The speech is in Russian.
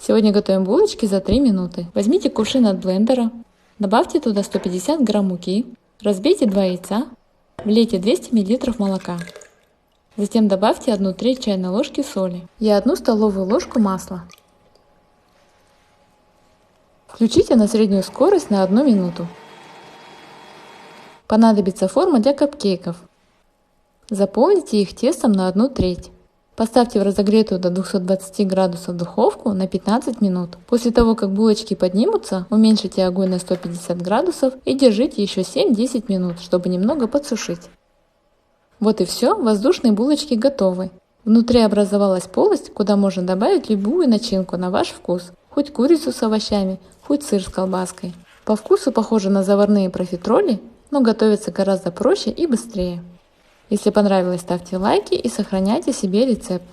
Сегодня готовим булочки за 3 минуты. Возьмите кувшин от блендера, добавьте туда 150 грамм муки, разбейте 2 яйца, влейте 200 мл молока. Затем добавьте 1/3 чайной ложки соли и 1 столовую ложку масла. Включите на среднюю скорость на 1 минуту. Понадобится форма для капкейков. Заполните их тестом на 1/3. Поставьте в разогретую до 220 градусов духовку на 15 минут. После того, как булочки поднимутся, уменьшите огонь на 150 градусов и держите еще 7-10 минут, чтобы немного подсушить. Вот и все, воздушные булочки готовы. Внутри образовалась полость, куда можно добавить любую начинку на ваш вкус. Хоть курицу с овощами, хоть сыр с колбаской. По вкусу похоже на заварные профитроли, но готовится гораздо проще и быстрее. Если понравилось, ставьте лайки и сохраняйте себе рецепт.